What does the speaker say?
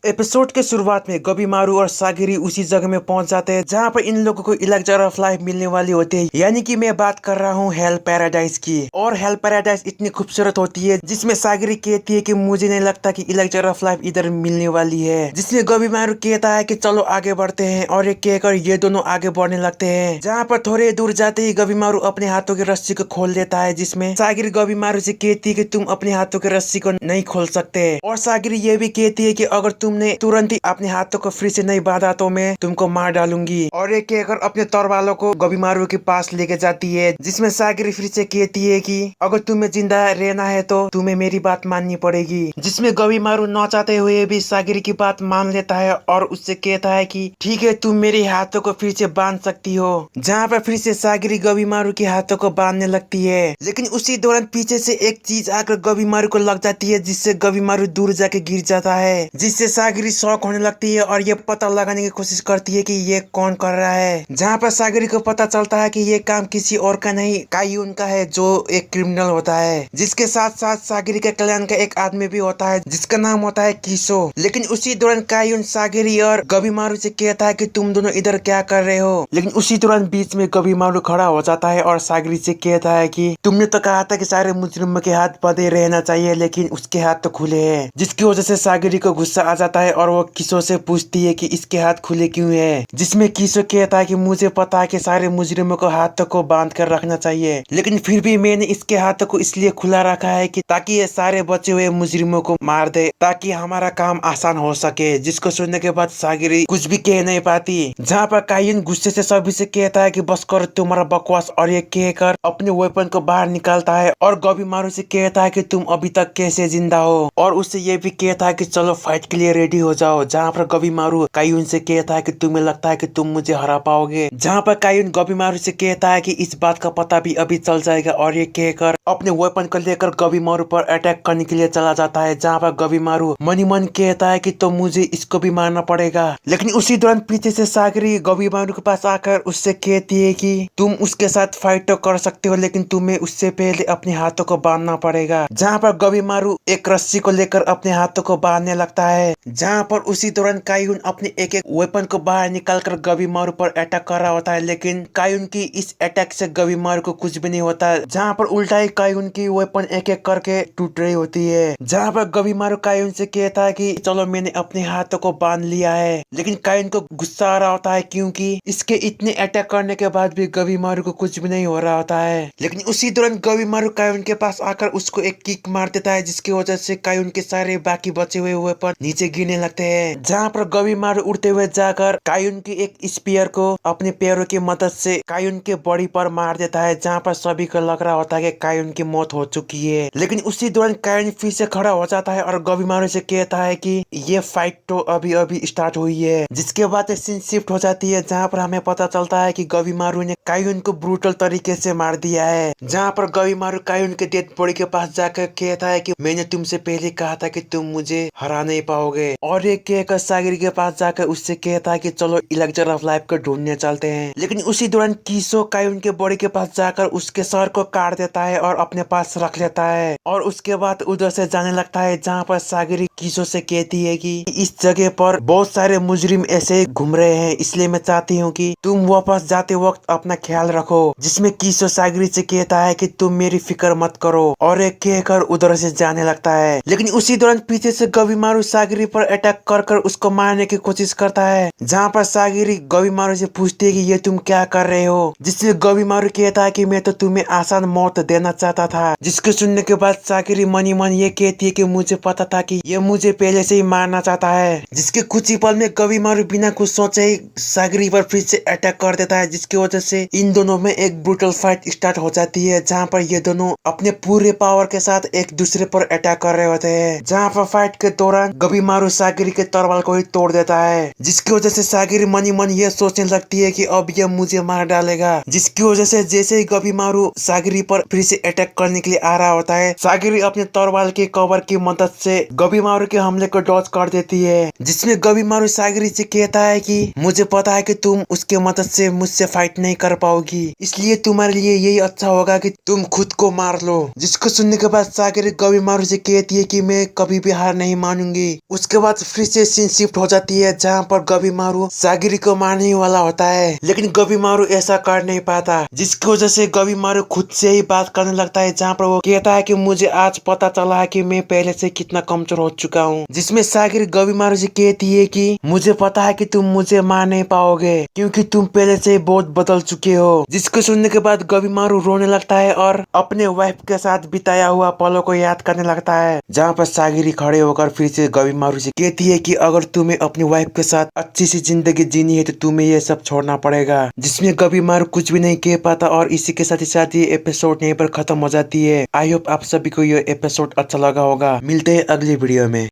Episode के शुरुआत में गबीमारू और सागिरी उसी जगह में पहुंच जाते हैं जहां पर इन लोगों को इलेक्टर ऑफ लाइफ मिलने वाली होती है। यानी कि मैं बात कर रहा हूं हेल पैराडाइज की। और हेल पैराडाइज इतनी खूबसूरत होती है जिसमें सागिरी कहती है कि मुझे नहीं लगता कि इलेक्टर ऑफ लाइफ इधर मिलने वाली है, जिसमें गबीमारू कहता है कि चलो आगे बढ़ते हैं, और ये कहकर ये दोनों आगे बढ़ने लगते हैं। जहाँ पर थोड़े दूर जाते ही गबीमारू अपने हाथों की रस्सी को खोल देता है, जिसमें सागिरी गबीमारू से कहती है कि तुम अपने हाथों की रस्सी को नहीं खोल सकते। और सागिरी ये भी कहती है कि अगर तुमने तुरंत ही अपने हाथों को फिर से नहीं बांधा तो मैं तुमको मार डालूंगी। और ये कहकर अपने तलवारों को गबीमारू के पास लेके जाती है, जिसमें सागिरी फिर से कहती है कि अगर तुम्हें जिंदा रहना है तो तुम्हें मेरी बात माननी पड़ेगी। जिसमें गबीमारू न चाहते हुए भी सागिरी की बात मान लेता है और उससे कहता है कि ठीक है, तुम मेरे हाथों को फिर से बांध सकती हो। जहाँ पर फिर से सागिरी गबीमारू के हाथों को बांधने लगती है, लेकिन उसी दौरान पीछे से एक चीज आकर गबीमारू को लग जाती है, जिससे गबीमारू दूर जाके गिर जाता है। जिससे सागिरी शॉक होने लगती है और ये पता लगाने की कोशिश करती है कि ये कौन कर रहा है। जहाँ पर सागिरी को पता चलता है कि ये काम किसी और का नहीं, कायून का है, जो एक क्रिमिनल होता है। जिसके साथ साथ सागिरी के कल्याण का एक आदमी भी होता है जिसका नाम होता है किसो। लेकिन उसी दौरान कायून सागिरी और गबीमारू से कहता है कि तुम दोनों इधर क्या कर रहे हो। लेकिन उसी दौरान बीच में गबीमारू खड़ा हो जाता है और सागिरी से कहता है कि तुमने तो कहा था कि सारे मुजरिमों के हाथ बंधे रहना चाहिए, लेकिन उसके हाथ तो खुले हैं। जिसकी वजह से सागिरी को गुस्सा आ जाता है और वो किसो से पूछती है कि इसके हाथ खुले क्यों है। जिसमें किसो कहता है कि मुझे पता है कि सारे मुजरिमों को हाथों को बांध कर रखना चाहिए, लेकिन फिर भी मैंने इसके हाथों को इसलिए खुला रखा है कि ताकि ये सारे बचे हुए मुजरिमों को मार दे, ताकि हमारा काम आसान हो सके। जिसको सुनने के बाद सागिरी कुछ भी कह नहीं पाती। जहाँ पर कायन गुस्से से सभी से कहता है कि बस करो तुम्हारा बकवास, और ये कहकर अपने वेपन को बाहर निकालता है और गबीमारू से कहता है कि तुम अभी तक कैसे जिंदा हो, और उससे ये भी कहता है कि चलो फाइट के लिए रेडी हो जाओ। जहाँ पर गबीमारू कायून से कहता है कि तुम्हें लगता है कि तुम मुझे हरा पाओगे। जहाँ पर कायून गबीमारू से कहता है कि इस बात का पता भी अभी चल जाएगा, और ये कहकर अपने वेपन को लेकर गबीमारू पर अटैक करने के लिए चला जाता है। जहाँ पर गबीमारू मनी मन कहता है कि तो मुझे इसको भी मारना पड़ेगा। लेकिन उसी दौरान पीछे से सागरी गबीमारू के पास आकर उससे कहती है कि तुम उसके साथ फाइट तो कर सकते हो, लेकिन तुम्हें उससे पहले अपने हाथों को बांधना पड़ेगा। जहाँ पर गबीमारू एक रस्सी को लेकर अपने हाथों को बांधने लगता है। जहाँ पर उसी दौरान कायून अपने एक एक वेपन को बाहर निकालकर गबीमारू पर अटैक कर रहा होता है, लेकिन कायून की इस अटैक से गबीमारू को कुछ भी नहीं होता। जहाँ पर उल्टा ही कायून की वेपन एक एक करके टूट रही होती है। जहाँ पर गबीमारू कायून से कहता है कि चलो मैंने अपने हाथों को बांध लिया है, लेकिन कायून को गुस्सा आ रहा होता है क्योंकि इसके इतने अटैक करने के बाद भी गबीमारू को कुछ भी नहीं हो रहा होता है। लेकिन उसी दौरान गबीमारू कायून के पास आकर उसको एक किक मार देता है, जिसकी वजह से कायून के सारे बाकी बचे हुए वेपन नीचे गिरने लगते हैं। जहाँ पर गबीमारू उड़ते हुए जाकर कायून की एक स्पीयर को अपने पैरों की मदद से कायून के बॉडी पर मार देता है। जहाँ पर सभी को लग रहा होता है कि कायून की मौत हो चुकी है। लेकिन उसी दौरान कायून फिर से खड़ा हो जाता है और गबीमारू से कहता है कि ये फाइट तो अभी अभी स्टार्ट हुई है। जिसके बाद सीन शिफ्ट हो जाती है, जहाँ पर हमें पता चलता है कि गबीमारू ने कायून को ब्रूटल तरीके से मार दिया है। जहाँ पर गबीमारू कायून के डेड बॉडी के पास जाकर कहता है कि मैंने तुमसे पहले कहा था कि तुम मुझे हरा नहीं पाओगे। और ये कहकर सागिरी के पास जाकर उससे कहता है कि चलो इलेक्टर ऑफ लाइफ को ढूंढने चलते हैं। लेकिन उसी दौरान किसो कायून के बॉडी के पास जाकर उसके सर को काट देता है और अपने पास रख लेता है, और उसके बाद उधर से जाने लगता है। जहाँ पर सागिरी किसो से कहती है कि इस जगह पर बहुत सारे मुजरिम ऐसे घूम रहे हैं, इसलिए मैं चाहती हूँ कि तुम वापस जाते वक्त अपना ख्याल रखो। जिसमें किसो सागिरी से कहता है कि तुम मेरी फिक्र मत करो, और एक कहकर उधर से जाने लगता है। लेकिन उसी दौरान पीछे से गबीमारू सागिरी पर अटैक कर उसको मारने की कोशिश करता है। जहाँ पर सागिरी गबीमारू से पूछती है कि ये तुम क्या कर रहे हो। जिससे गबीमारू कहता है कि मैं तो तुम्हें आसान मौत देना चाहता था। जिसको सुनने के बाद सागिरी मनी मन ये कहती है कि मुझे पता था कि ये मुझे पहले से ही मारना चाहता है। जिसके कुछ ही पल में गबीमारू बिना कुछ सोचे ही सागिरी पर फिर से अटैक कर देता है, जिसकी वजह से इन दोनों में एक ब्रूटल फाइट स्टार्ट हो जाती है। जहाँ पर ये दोनों अपने पूरे पावर के साथ एक दूसरे पर अटैक कर रहे होते हैं। जहाँ पर फाइट के दौरान गबीमारू सागिरी के तलवार को ही तोड़ देता है, जिसकी वजह से सागिरी मनी मन ये सोचने लगती है कि अब ये मुझे मार डालेगा। जिसकी वजह से जैसे ही गबीमारू सागिरी पर फिर से अटैक करने के लिए आ रहा होता है, सागिरी अपने तलवार के कवर की मदद से गबीमारू के हमले को डॉज कर देती है। जिसमें गबीमारू सागिरी से कहता है कि मुझे पता है कि तुम उसके मदद से मुझसे फाइट नहीं कर पाओगी, इसलिए तुम्हारे लिए यही अच्छा होगा कि तुम खुद को मार लो। जिसको सुनने के बाद सागिरी गबीमारू से कहती है कि मैं कभी भी हार नहीं मानूंगी। उसके उसके बाद फिर से सीन शिफ्ट हो जाती है जहाँ पर गबीमारू सागिरी को मारने वाला होता है, लेकिन गबीमारू ऐसा कर नहीं पाता, जिसकी वजह से गबीमारू खुद से ही बात करने लगता है जहाँ पर वो कहता है कि मुझे आज पता चला है कि मैं पहले से कितना कमजोर हो चुका हूँ। जिसमें सागिरी गबीमारू से कहती है कि मुझे पता है कि तुम मुझे मार नहीं पाओगे क्योंकि तुम पहले से बहुत बदल चुके हो। जिसको सुनने के बाद गबीमारू रोने लगता है और अपने वाइफ के साथ बिताया हुआ पलों को याद करने लगता है, जहाँ पर सागिरी खड़े होकर फिर से गबीमारू से कहती है कि अगर तुम्हें अपनी वाइफ के साथ अच्छी सी जिंदगी जीनी है तो तुम्हें ये सब छोड़ना पड़ेगा। जिसमें गबीमारू कुछ भी नहीं कह पाता और इसी के साथ ही ये एपिसोड यहीं पर खत्म हो जाती है। आई होप आप सभी को ये एपिसोड अच्छा लगा होगा। मिलते हैं अगली वीडियो में।